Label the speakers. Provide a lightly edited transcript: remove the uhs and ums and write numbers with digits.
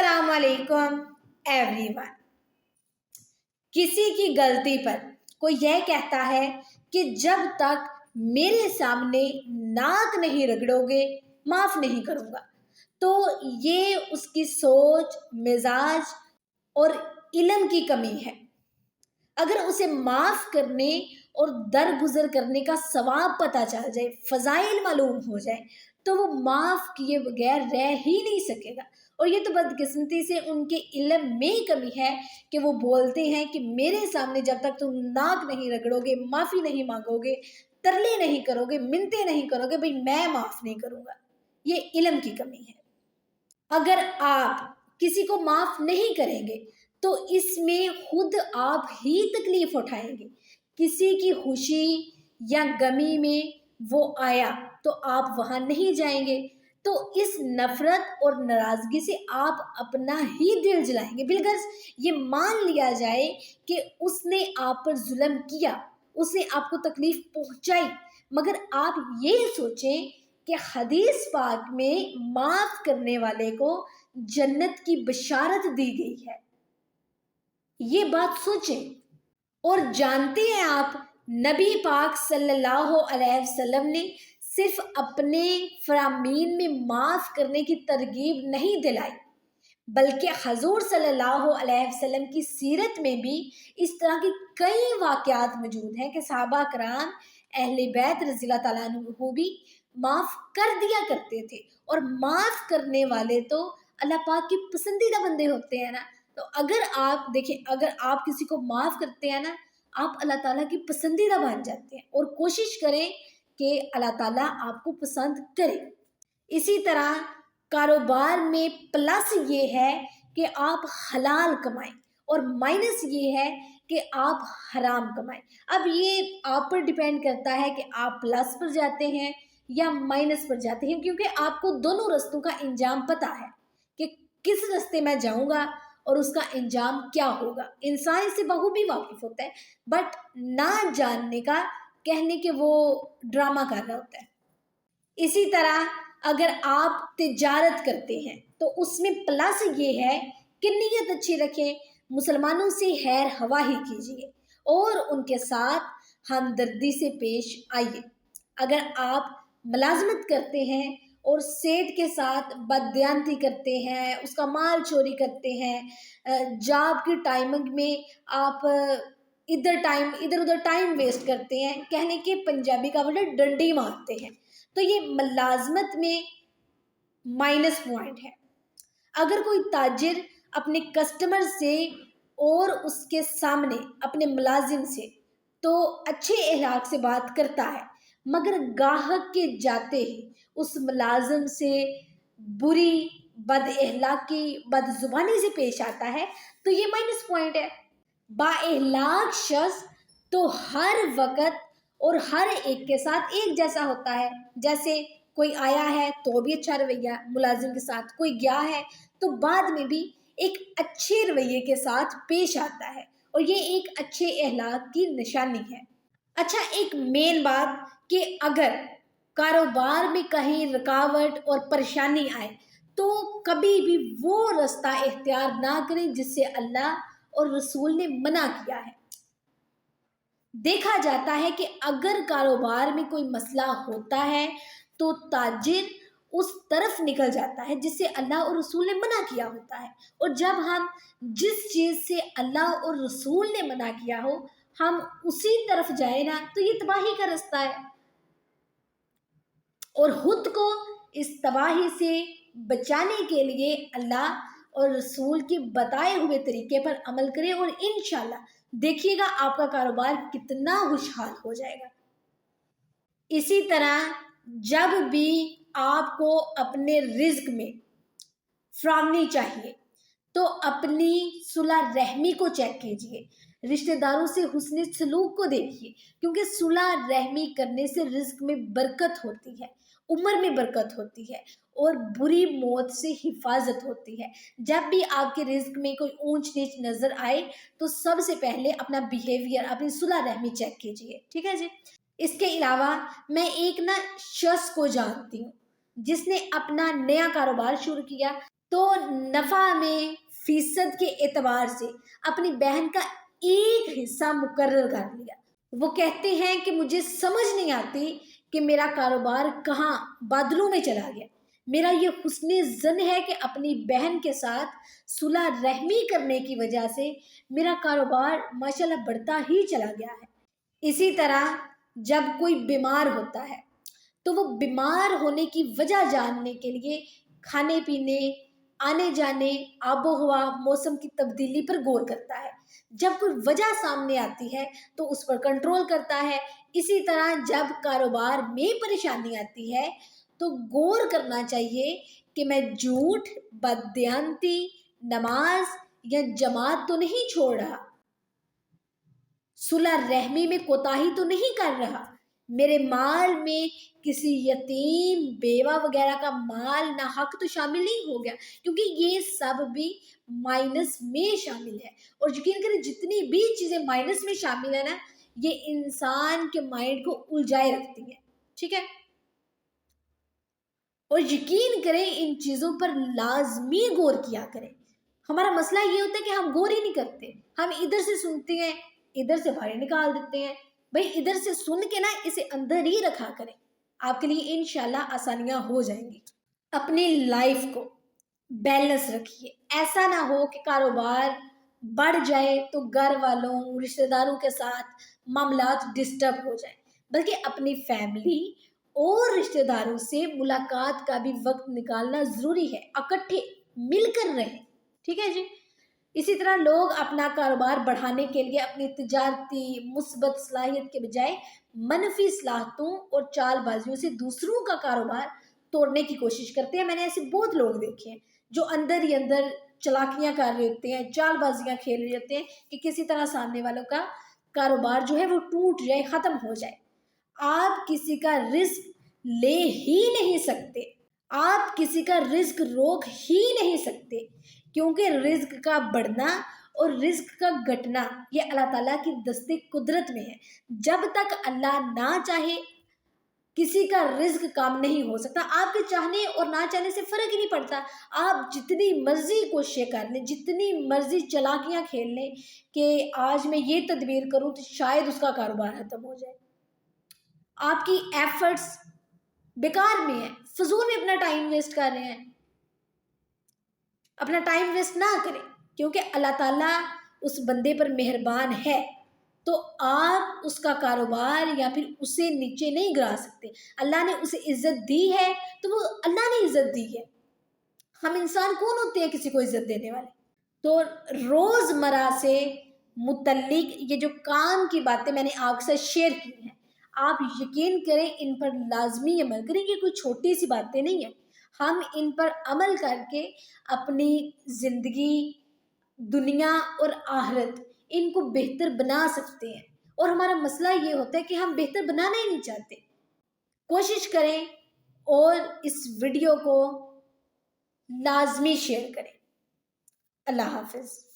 Speaker 1: अस्सलाम वालेकुम एवरीवन। किसी की गलती पर कोई यह कहता है कि जब तक मेरे सामने नाक नहीं रगड़ोगे माफ नहीं करूँगा। तो ये उसकी सोच, मिजाज और इल्म की कमी है। अगर उसे माफ करने और दरगुजर करने का सवाब पता चल जाए, फजाइल मालूम हो जाए, तो वो माफ किए बगैर रह ही नहीं सकेगा। और ये तो बदकिस्मती से उनके इल्म में कमी है कि वो बोलते हैं कि मेरे सामने जब तक तुम नाक नहीं रगड़ोगे, माफ़ी नहीं मांगोगे, तरले नहीं करोगे, मिन्नतें नहीं करोगे, भाई मैं माफ़ नहीं करूँगा। ये इल्म की कमी है। अगर आप किसी को माफ़ नहीं करेंगे तो इसमें खुद आप ही तकलीफ उठाएंगे। किसी की खुशी या गमी में वो आया तो आप वहाँ नहीं जाएंगे, तो इस नफरत और नाराज़गी से आप अपना ही दिल जलाएंगे। बिलगर्ज ये मान लिया जाए कि उसने आप पर जुल्म किया, उसने आपको तकलीफ पहुंचाई, मगर आप ये सोचें कि हदीस पाक में माफ करने वाले को जन्नत की बशारत दी गई है। ये बात सोचें। और जानते हैं आप, नबी पाक सल्लल्लाहु अलैहि वसल्लम ने सिर्फ अपने फरामीन में माफ करने की तरगीब नहीं दिलाई, बल्कि हजूर सल्लल्लाहु अलैहि वसल्लम की सीरत में भी इस तरह की कई वाक़यात मौजूद हैं कि सहाबा कराम अहले बैत रज़ियल्लाहु ताला अन्हु भी माफ़ कर दिया करते थे। और माफ़ करने वाले तो अल्लाह पाक के पसंदीदा बंदे होते हैं ना। तो अगर आप देखें, अगर आप किसी को माफ़ करते हैं ना, आप अल्लाह ताला की पसंदीदा बन जाते हैं। और कोशिश करें कि अल्लाह ताला आपको पसंद करे। इसी तरह कारोबार में प्लस ये है कि आप हलाल कमाएं और माइनस ये है कि आप हराम कमाएं। अब ये आप पर डिपेंड करता है कि आप प्लस पर जाते हैं या माइनस पर जाते हैं, क्योंकि आपको दोनों रास्तों का इंजाम पता है कि किस रास्ते में जाऊंगा और उसका इंजाम क्या होगा। इंसान इससे बखूबी वाकिफ होता है, बट ना जानने का कहने के वो ड्रामा कर रहा होता है। इसी तरह अगर आप तिजारत करते हैं तो उसमें प्लस ये है कि नीयत अच्छी रखें, मुसलमानों से खैर हवा ही कीजिए और उनके साथ हमदर्दी से पेश आइए। अगर आप मुलाजमत करते हैं और सेठ के साथ बददियानती करते हैं, उसका माल चोरी करते हैं, जॉब की टाइमिंग में आप इधर उधर टाइम वेस्ट करते हैं, कहने के पंजाबी का वर्ड डंडी मारते हैं, तो ये मुलाजमत में माइनस पॉइंट है। अगर कोई ताजिर अपने कस्टमर से और उसके सामने अपने मुलाजिम से तो अच्छे अखलाक से बात करता है, मगर गाहक के जाते ही उस मुलाजिम से बुरी, बद अखलाकी, बदजुबानी से पेश आता है, तो ये माइनस पॉइंट है। बाअखलाक शख्स तो हर वक्त और हर एक के साथ एक जैसा होता है। जैसे कोई आया है तो भी अच्छा रवैया मुलाजिम के साथ, कोई गया है तो बाद में भी एक अच्छे रवैये के साथ पेश आता है, और ये एक अच्छे अखलाक की निशानी है। अच्छा, एक मेन बात कि अगर कारोबार में कहीं रुकावट और परेशानी आए तो कभी भी वो रास्ता इख्तियार ना करें जिससे अल्लाह और रसूल ने मना किया है। देखा जाता है कि अगर कारोबार में कोई मसला होता है तो ताजिर उस तरफ निकल जाता है जिससे अल्लाह और रसूल ने मना किया होता है। और जब हम जिस चीज़ से अल्लाह और रसूल ने मना किया हो हम उसी तरफ जाए ना, तो ये तबाही का रास्ता है। और खुद को इस तबाही से बचाने के लिए अल्लाह और रसूल के बताए हुए तरीके पर अमल करें, और इंशाल्लाह देखिएगा आपका कारोबार कितना खुशहाल हो जाएगा। इसी तरह जब भी आपको अपने रिज्क में फरामनी चाहिए तो अपनी सुलह रहमी को चेक कीजिए, रिश्तेदारों से हुस्न सलूक को देखिए, क्योंकि सुलह रहमी करने से रिज्क में बरकत होती है, उम्र में बरकत होती है और बुरी मौत से हिफाजत होती है। जब भी आपके रिज्क में कोई ऊंच नीच नजर आए तो सबसे पहले अपना बिहेवियर, अपनी सुलह रहमी चेक कीजिए, ठीक है जी। इसके अलावा मैं एक ना शख्स को जानती हूँ जिसने अपना नया कारोबार शुरू किया। تو نفع میں فیصد کے اعتبار سے اپنی بہن کا ایک حصہ مقرر کر لیا۔ وہ کہتے ہیں کہ مجھے سمجھ نہیں آتی کہ میرا کاروبار کہاں بادلوں میں چلا گیا۔ میرا یہ حسن ظن ہے کہ اپنی بہن کے ساتھ صلح رحمی کرنے کی وجہ سے میرا کاروبار ماشاءاللہ بڑھتا ہی چلا گیا ہے۔ اسی طرح جب کوئی بیمار ہوتا ہے تو وہ بیمار ہونے کی وجہ جاننے کے لیے کھانے پینے، آنے جانے، آب و ہوا، موسم کی تبدیلی پر غور کرتا ہے۔ جب کوئی وجہ سامنے آتی ہے تو اس پر کنٹرول کرتا ہے۔ اسی طرح جب کاروبار میں پریشانی آتی ہے تو غور کرنا چاہیے کہ میں جھوٹ، بددیانتی، نماز یا جماعت تو نہیں چھوڑ رہا، صلح رحمی میں کوتاہی تو نہیں کر رہا، میرے مال میں کسی یتیم، بیوہ وغیرہ کا مال ناحق تو شامل نہیں ہو گیا، کیونکہ یہ سب بھی مائنس میں شامل ہے۔ اور یقین کریں جتنی بھی چیزیں مائنس میں شامل ہیں نا، یہ انسان کے مائنڈ کو الجھائے رکھتی ہیں، ٹھیک ہے؟ اور یقین کریں ان چیزوں پر لازمی غور کیا کریں۔ ہمارا مسئلہ یہ ہوتا ہے کہ ہم غور ہی نہیں کرتے، ہم ادھر سے سنتے ہیں، ادھر سے باہر نکال دیتے ہیں۔ بھئی ادھر سے سن کے نا اسے اندر ہی رکھا کریں، آپ کے لیے انشاءاللہ آسانیاں ہو جائیں گی۔ اپنی لائف کو بیلنس رکھیے، ایسا نہ ہو کہ کاروبار بڑھ جائے تو گھر والوں، رشتہ داروں کے ساتھ معاملات ڈسٹرب ہو جائیں، بلکہ اپنی فیملی اور رشتہ داروں سے ملاقات کا بھی وقت نکالنا ضروری ہے، اکٹھے مل کر رہیں، ٹھیک ہے جی؟ اسی طرح لوگ اپنا کاروبار بڑھانے کے لیے اپنی تجارتی مثبت صلاحیت کے بجائے منفی صلاحیتوں اور چال بازیوں سے دوسروں کا کاروبار توڑنے کی کوشش کرتے ہیں۔ میں نے ایسے بہت لوگ دیکھے ہیں جو اندر ہی اندر چلاکیاں کر رہے ہوتے ہیں، چال بازیاں کھیل رہے ہوتے ہیں کہ کسی طرح سامنے والوں کا کاروبار جو ہے وہ ٹوٹ جائے، ختم ہو جائے۔ آپ کسی کا رزق لے ہی نہیں سکتے، آپ کسی کا رزق روک ہی نہیں سکتے، کیونکہ رزق کا بڑھنا اور رزق کا گھٹنا یہ اللہ تعالیٰ کی دست قدرت میں ہے۔ جب تک اللہ نہ چاہے کسی کا رزق کام نہیں ہو سکتا۔ آپ کے چاہنے اور نہ چاہنے سے فرق ہی نہیں پڑتا، آپ جتنی مرضی کوششیں کر لیں، جتنی مرضی چلاکیاں کھیل لیں کہ آج میں یہ تدبیر کروں تو شاید اس کا کاروبار ختم ہو جائے، آپ کی ایفرٹس بیکار میں ہیں، فضول میں اپنا ٹائم ویسٹ کر رہے ہیں۔ اپنا ٹائم ویسٹ نہ کریں، کیونکہ اللہ تعالیٰ اس بندے پر مہربان ہے، تو آپ اس کا کاروبار یا پھر اسے نیچے نہیں گرا سکتے۔ اللہ نے اسے عزت دی ہے تو وہ اللہ نے عزت دی ہے، ہم انسان کون ہوتے ہیں کسی کو عزت دینے والے؟ تو روزمرہ سے متعلق یہ جو کام کی باتیں میں نے آپ سے شیئر کی ہیں، آپ یقین کریں ان پر لازمی عمل کریں، یہ کوئی چھوٹی سی باتیں نہیں ہیں۔ ہم ان پر عمل کر کے اپنی زندگی، دنیا اور آخرت ان کو بہتر بنا سکتے ہیں۔ اور ہمارا مسئلہ یہ ہوتا ہے کہ ہم بہتر بنانا ہی نہیں چاہتے۔ کوشش کریں اور اس ویڈیو کو لازمی شیئر کریں۔ اللہ حافظ۔